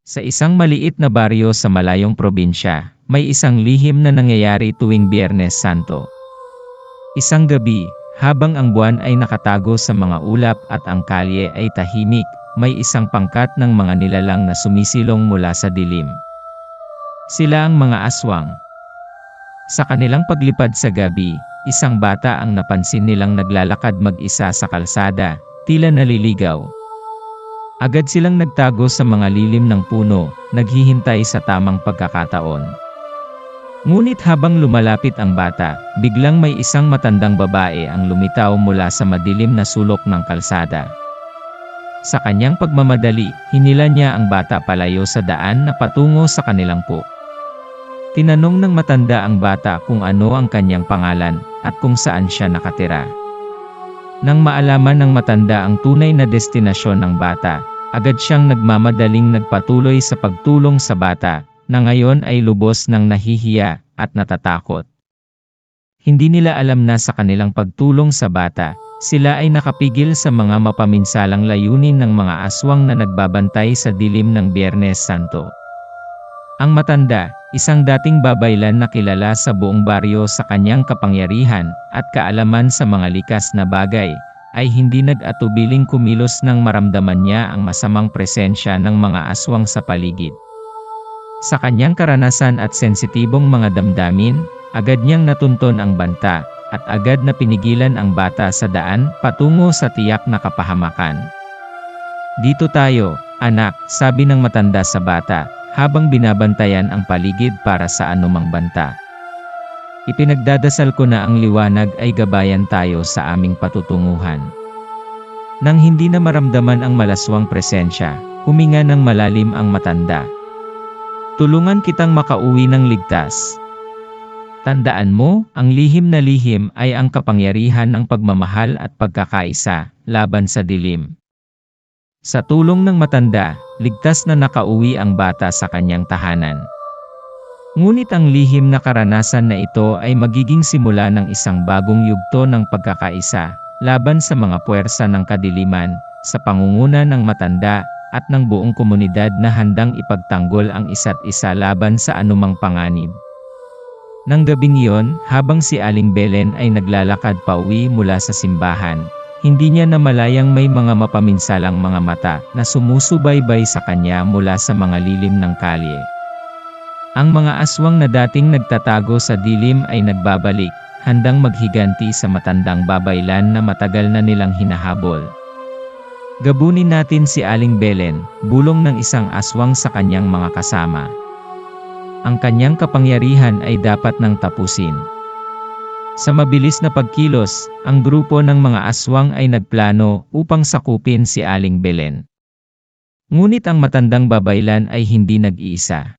Sa isang maliit na baryo sa malayong probinsya, may isang lihim na nangyayari tuwing Biyernes Santo. Isang gabi, habang ang buwan ay nakatago sa mga ulap at ang kalye ay tahimik, may isang pangkat ng mga nilalang na sumisilong mula sa dilim. Sila ang mga aswang. Sa kanilang paglipad sa gabi, isang bata ang napansin nilang naglalakad mag-isa sa kalsada, tila naliligaw. Agad silang nagtago sa mga lilim ng puno, naghihintay sa tamang pagkakataon. Ngunit habang lumalapit ang bata, biglang may isang matandang babae ang lumitaw mula sa madilim na sulok ng kalsada. Sa kanyang pagmamadali, hinila niya ang bata palayo sa daan na patungo sa kanilang po. Tinanong ng matanda ang bata kung ano ang kanyang pangalan at kung saan siya nakatira. Nang maalaman ng matanda ang tunay na destinasyon ng bata, agad siyang nagmamadaling nagpatuloy sa pagtulong sa bata, na ngayon ay lubos ng nahihiya at natatakot. Hindi nila alam na sa kanilang pagtulong sa bata, sila ay nakapigil sa mga mapaminsalang layunin ng mga aswang na nagbabantay sa dilim ng Biyernes Santo. Ang matanda, isang dating babaylan na kilala sa buong baryo sa kanyang kapangyarihan at kaalaman sa mga likas na bagay, ay hindi nag-atubiling kumilos nang maramdaman niya ang masamang presensya ng mga aswang sa paligid. Sa kanyang karanasan at sensitibong mga damdamin, agad niyang natunton ang banta, at agad na pinigilan ang bata sa daan patungo sa tiyak na kapahamakan. "Dito tayo, anak," sabi ng matanda sa bata, habang binabantayan ang paligid para sa anumang banta. "Ipinagdadasal ko na ang liwanag ay gabayan tayo sa aming patutunguhan." Nang hindi na maramdaman ang malaswang presensya, huminga ng malalim ang matanda. "Tulungan kitang makauwi ng ligtas. Tandaan mo, ang lihim na lihim ay ang kapangyarihan ng pagmamahal at pagkakaisa, laban sa dilim." Sa tulong ng matanda, ligtas na nakauwi ang bata sa kanyang tahanan. Ngunit ang lihim na karanasan na ito ay magiging simula ng isang bagong yugto ng pagkakaisa, laban sa mga puwersa ng kadiliman, sa pangunguna ng matanda, at ng buong komunidad na handang ipagtanggol ang isa't isa laban sa anumang panganib. Nang gabing iyon, habang si Aling Belen ay naglalakad pauwi mula sa simbahan, hindi niya namalayang may mga mapaminsalang mga mata na sumusubaybay sa kanya mula sa mga lilim ng kalye. Ang mga aswang na dating nagtatago sa dilim ay nagbabalik, handang maghiganti sa matandang babaylan na matagal na nilang hinahabol. Gabunin natin si Aling Belen, bulong ng isang aswang sa kanyang mga kasama. Ang kanyang kapangyarihan ay dapat nang tapusin. Sa mabilis na pagkilos, ang grupo ng mga aswang ay nagplano upang sakupin si Aling Belen. Ngunit ang matandang babaylan ay hindi nag-iisa.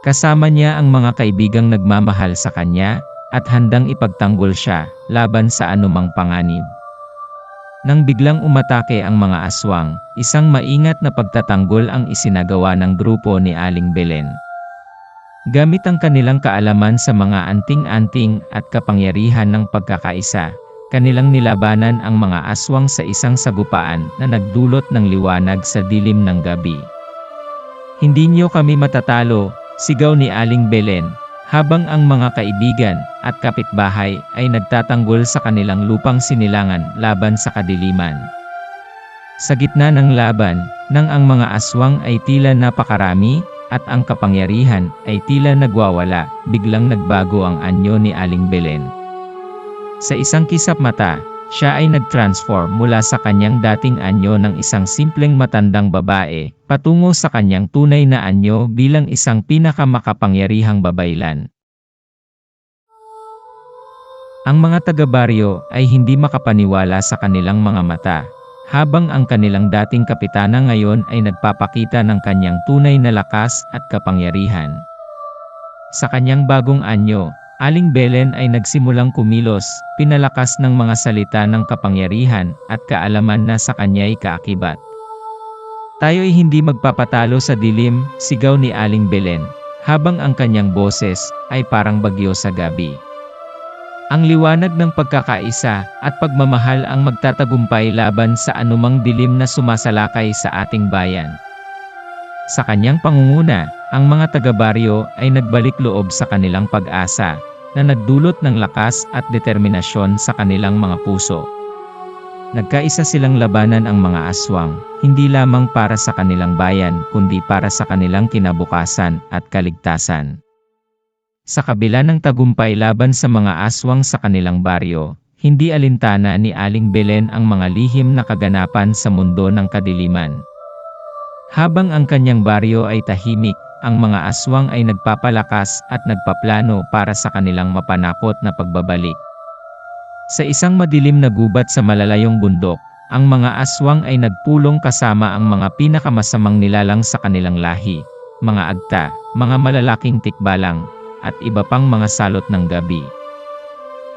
Kasama niya ang mga kaibigang nagmamahal sa kanya, at handang ipagtanggol siya, laban sa anumang panganib. Nang biglang umatake ang mga aswang, isang maingat na pagtatanggol ang isinagawa ng grupo ni Aling Belen. Gamit ang kanilang kaalaman sa mga anting-anting at kapangyarihan ng pagkakaisa, kanilang nilabanan ang mga aswang sa isang sagupaan na nagdulot ng liwanag sa dilim ng gabi. "Hindi niyo kami matatalo," sigaw ni Aling Belen, habang ang mga kaibigan at kapitbahay ay nagtatanggol sa kanilang lupang sinilangan laban sa kadiliman. Sa gitna ng laban, nang ang mga aswang ay tila napakarami, at ang kapangyarihan ay tila nagwawala, biglang nagbago ang anyo ni Aling Belen. Sa isang kisap mata, siya ay nag-transform mula sa kanyang dating anyo ng isang simpleng matandang babae, patungo sa kanyang tunay na anyo bilang isang pinakamakapangyarihang babaylan. Ang mga taga-baryo ay hindi makapaniwala sa kanilang mga mata, habang ang kanilang dating kapitana ngayon ay nagpapakita ng kanyang tunay na lakas at kapangyarihan. Sa kanyang bagong anyo, Aling Belen ay nagsimulang kumilos, pinalakas ng mga salita ng kapangyarihan at kaalaman na sa kanya'y kaakibat. "Tayo'y hindi magpapatalo sa dilim," sigaw ni Aling Belen, habang ang kanyang boses ay parang bagyo sa gabi. Ang liwanag ng pagkakaisa at pagmamahal ang magtatagumpay laban sa anumang dilim na sumasalakay sa ating bayan. Sa kanyang pangunguna, ang mga taga-baryo ay nagbalik loob sa kanilang pag-asa, na nagdulot ng lakas at determinasyon sa kanilang mga puso. Nagkaisa silang labanan ang mga aswang, hindi lamang para sa kanilang bayan kundi para sa kanilang kinabukasan at kaligtasan. Sa kabila ng tagumpay laban sa mga aswang sa kanilang baryo, hindi alintana ni Aling Belen ang mga lihim na kaganapan sa mundo ng kadiliman. Habang ang kanyang baryo ay tahimik, ang mga aswang ay nagpapalakas at nagpaplano para sa kanilang mapanakot na pagbabalik. Sa isang madilim na gubat sa malalayong bundok, ang mga aswang ay nagpulong kasama ang mga pinakamasamang nilalang sa kanilang lahi, mga agta, mga malalaking tikbalang, at iba pang mga salot ng gabi.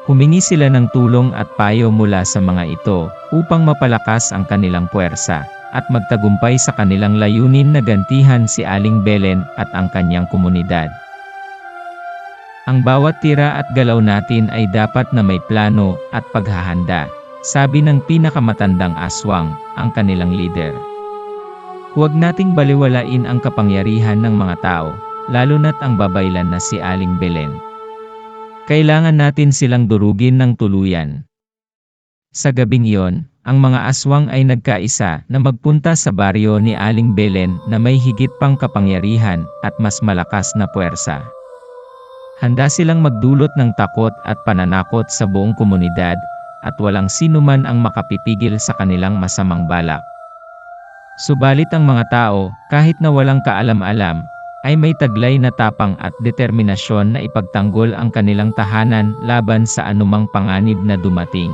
Humingi sila ng tulong at payo mula sa mga ito upang mapalakas ang kanilang puwersa at magtagumpay sa kanilang layunin na gantihan si Aling Belen at ang kanyang komunidad. Ang bawat tira at galaw natin ay dapat na may plano at paghahanda, sabi ng pinakamatandang aswang, ang kanilang leader. Huwag nating baliwalain ang kapangyarihan ng mga tao, lalo na't ang babaylan na si Aling Belen. Kailangan natin silang durugin ng tuluyan. Sa gabing iyon, ang mga aswang ay nagkaisa na magpunta sa baryo ni Aling Belen na may higit pang kapangyarihan at mas malakas na puwersa. Handa silang magdulot ng takot at pananakot sa buong komunidad, at walang sinuman ang makapipigil sa kanilang masamang balak. Subalit ang mga tao, kahit na walang kaalam-alam, ay may taglay na tapang at determinasyon na ipagtanggol ang kanilang tahanan laban sa anumang panganib na dumating.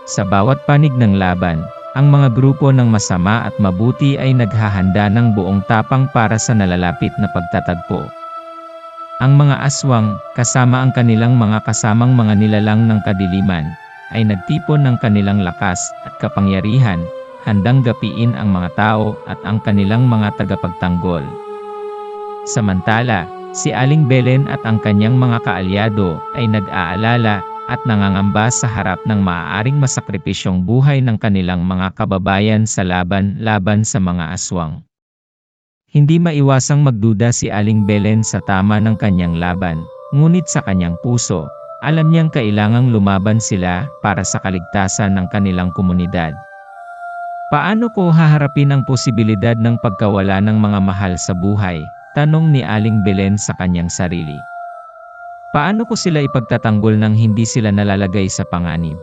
Sa bawat panig ng laban, ang mga grupo ng masama at mabuti ay naghahanda ng buong tapang para sa nalalapit na pagtatagpo. Ang mga aswang, kasama ang kanilang mga kasamang mga nilalang ng kadiliman, ay nagtipon ng kanilang lakas at kapangyarihan, handang gapiin ang mga tao at ang kanilang mga tagapagtanggol. Samantala, si Aling Belen at ang kanyang mga kaalyado ay nag-aalala at nangangamba sa harap ng maaaring masakripisyong buhay ng kanilang mga kababayan sa laban sa mga aswang. Hindi maiwasang magduda si Aling Belen sa tama ng kanyang laban, ngunit sa kanyang puso, alam niyang kailangang lumaban sila para sa kaligtasan ng kanilang komunidad. Paano ko haharapin ang posibilidad ng pagkawala ng mga mahal sa buhay? Tanong ni Aling Belen sa kanyang sarili. Paano ko sila ipagtatanggol nang hindi sila nalalagay sa panganib?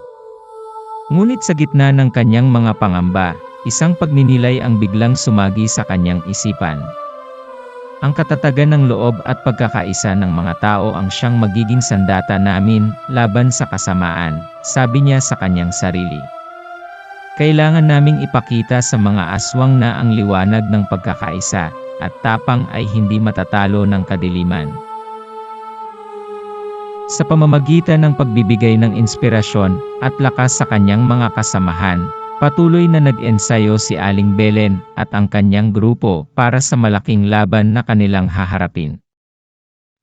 Ngunit sa gitna ng kanyang mga pangamba, isang pagninilay ang biglang sumagi sa kanyang isipan. Ang katatagan ng loob at pagkakaisa ng mga tao ang siyang magiging sandata namin laban sa kasamaan, sabi niya sa kanyang sarili. Kailangan naming ipakita sa mga aswang na ang liwanag ng pagkakaisa at tapang ay hindi matatalo ng kadiliman. Sa pamamagitan ng pagbibigay ng inspirasyon at lakas sa kanyang mga kasamahan, patuloy na nag-ensayo si Aling Belen at ang kanyang grupo para sa malaking laban na kanilang haharapin.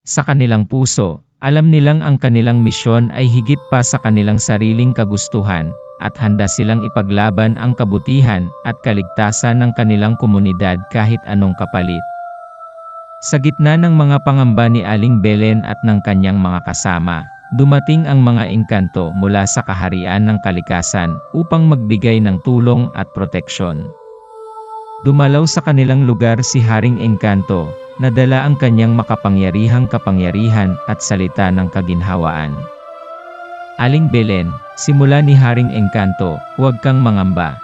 Sa kanilang puso, alam nilang ang kanilang misyon ay higit pa sa kanilang sariling kagustuhan, at handa silang ipaglaban ang kabutihan at kaligtasan ng kanilang komunidad kahit anong kapalit. Sa gitna ng mga pangamba ni Aling Belen at ng kanyang mga kasama, dumating ang mga engkanto mula sa kaharian ng kalikasan upang magbigay ng tulong at proteksyon. Dumalaw sa kanilang lugar si Haring Engkanto, na dala ang kanyang makapangyarihang kapangyarihan at salita ng kaginhawaan. Aling Belen, simula ni Haring Engkanto, huwag kang mangamba.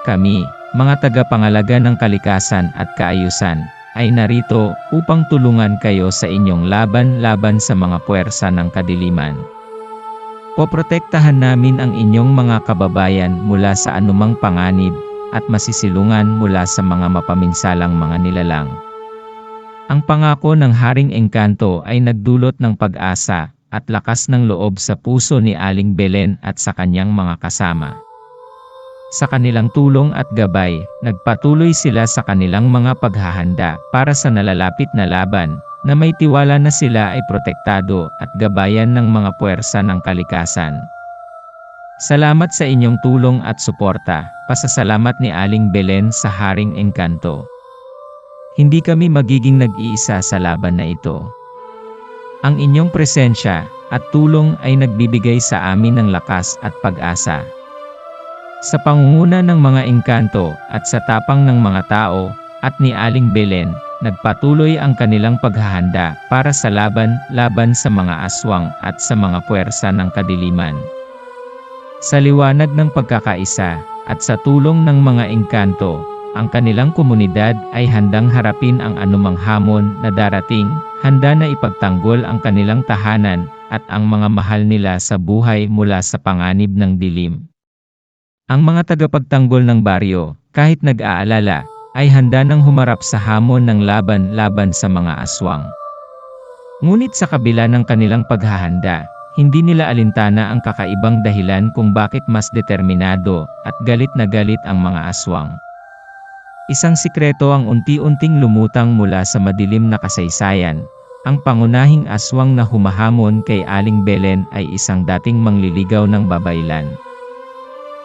Kami, mga tagapangalaga ng kalikasan at kaayusan, ay narito upang tulungan kayo sa inyong laban sa mga puwersa ng kadiliman. Poprotektahan namin ang inyong mga kababayan mula sa anumang panganib at masisilungan mula sa mga mapaminsalang mga nilalang. Ang pangako ng Haring Engkanto ay nagdulot ng pag-asa at lakas ng loob sa puso ni Aling Belen at sa kanyang mga kasama. Sa kanilang tulong at gabay, nagpatuloy sila sa kanilang mga paghahanda para sa nalalapit na laban, na may tiwala na sila ay protektado at gabayan ng mga puwersa ng kalikasan. Salamat sa inyong tulong at suporta. Pasasalamat ni Aling Belen sa Haring Engkanto. Hindi kami magiging nag-iisa sa laban na ito. Ang inyong presensya at tulong ay nagbibigay sa amin ng lakas at pag-asa. Sa pangunguna ng mga engkanto at sa tapang ng mga tao at ni Aling Belen, nagpatuloy ang kanilang paghahanda para sa laban sa mga aswang at sa mga puwersa ng kadiliman. Sa liwanag ng pagkakaisa at sa tulong ng mga engkanto, ang kanilang komunidad ay handang harapin ang anumang hamon na darating, handa na ipagtanggol ang kanilang tahanan at ang mga mahal nila sa buhay mula sa panganib ng dilim. Ang mga tagapagtanggol ng baryo, kahit nag-aalala, ay handa nang humarap sa hamon ng laban sa mga aswang. Ngunit sa kabila ng kanilang paghahanda, hindi nila alintana ang kakaibang dahilan kung bakit mas determinado at galit na galit ang mga aswang. Isang sikreto ang unti-unting lumutang mula sa madilim na kasaysayan. Ang pangunahing aswang na humahamon kay Aling Belen ay isang dating mangliligaw ng babaylan.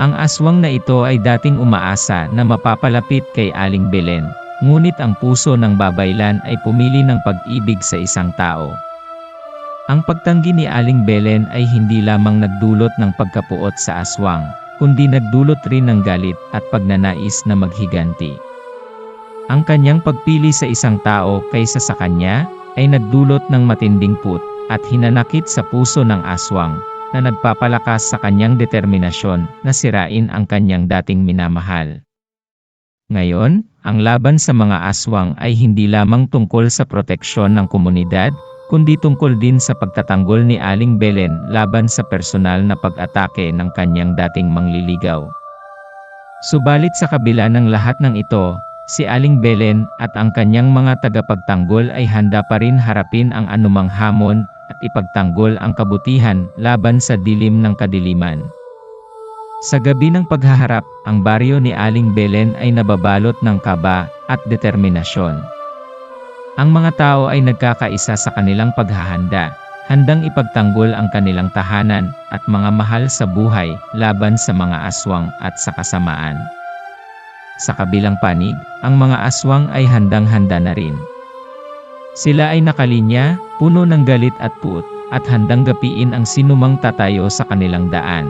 Ang aswang na ito ay dating umaasa na mapapalapit kay Aling Belen, ngunit ang puso ng babaylan ay pumili ng pag-ibig sa isang tao. Ang pagtanggi ni Aling Belen ay hindi lamang nagdulot ng pagkapuot sa aswang, kundi nagdulot rin ng galit at pagnanais na maghiganti. Ang kanyang pagpili sa isang tao kaysa sa kanya, ay nagdulot ng matinding put, at hinanakit sa puso ng aswang, na nagpapalakas sa kanyang determinasyon, na sirain ang kanyang dating minamahal. Ngayon, ang laban sa mga aswang ay hindi lamang tungkol sa proteksyon ng komunidad, kundi tungkol din sa pagtatanggol ni Aling Belen laban sa personal na pag-atake ng kanyang dating mangliligaw. Subalit sa kabila ng lahat ng ito, si Aling Belen at ang kanyang mga tagapagtanggol ay handa pa rin harapin ang anumang hamon at ipagtanggol ang kabutihan laban sa dilim ng kadiliman. Sa gabi ng paghaharap, ang baryo ni Aling Belen ay nababalot ng kaba at determinasyon. Ang mga tao ay nagkakaisa sa kanilang paghahanda, handang ipagtanggol ang kanilang tahanan at mga mahal sa buhay laban sa mga aswang at sa kasamaan. Sa kabilang panig, ang mga aswang ay handang-handa na rin. Sila ay nakalinya, puno ng galit at puot, at handang gapiin ang sinumang tatayo sa kanilang daan.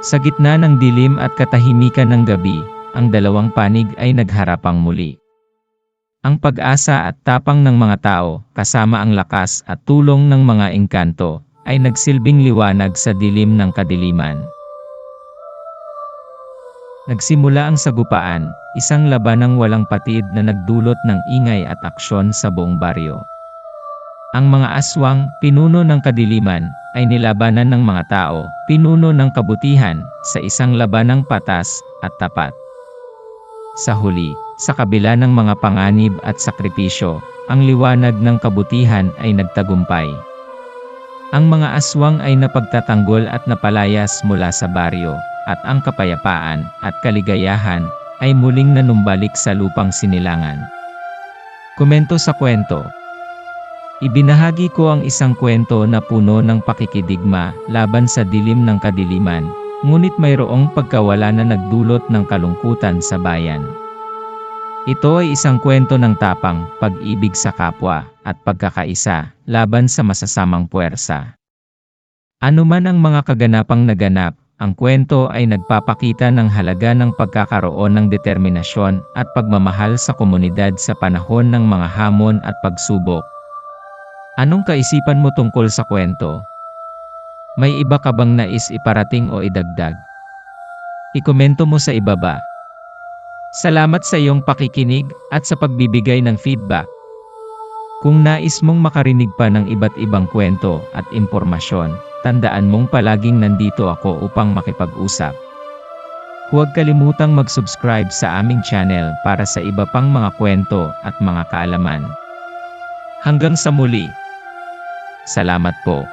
Sa gitna ng dilim at katahimikan ng gabi, ang dalawang panig ay nagharapang muli. Ang pag-asa at tapang ng mga tao, kasama ang lakas at tulong ng mga engkanto, ay nagsilbing liwanag sa dilim ng kadiliman. Nagsimula ang sagupaan, isang labanang walang patid na nagdulot ng ingay at aksyon sa buong baryo. Ang mga aswang, pinuno ng kadiliman, ay nilabanan ng mga tao, pinuno ng kabutihan, sa isang labanang patas at tapat. Sa huli, sa kabila ng mga panganib at sakripisyo, ang liwanag ng kabutihan ay nagtagumpay. Ang mga aswang ay napagtatanggol at napalayas mula sa baryo, at ang kapayapaan at kaligayahan ay muling nanumbalik sa lupang sinilangan. Komento sa kwento. Ibinahagi ko ang isang kwento na puno ng pakikidigma laban sa dilim ng kadiliman, ngunit mayroong pagkawala na nagdulot ng kalungkutan sa bayan. Ito ay isang kwento ng tapang, pag-ibig sa kapwa, at pagkakaisa laban sa masasamang puwersa. Ano man ang mga kaganapang naganap, ang kwento ay nagpapakita ng halaga ng pagkakaroon ng determinasyon at pagmamahal sa komunidad sa panahon ng mga hamon at pagsubok. Anong kaisipan mo tungkol sa kwento? May iba ka bang nais iparating o idagdag? Ikomento mo sa ibaba. Salamat sa iyong pakikinig at sa pagbibigay ng feedback. Kung nais mong makarinig pa ng iba't ibang kwento at impormasyon, tandaan mong palaging nandito ako upang makipag-usap. Huwag kalimutang mag-subscribe sa aming channel para sa iba pang mga kwento at mga kaalaman. Hanggang sa muli. Salamat po.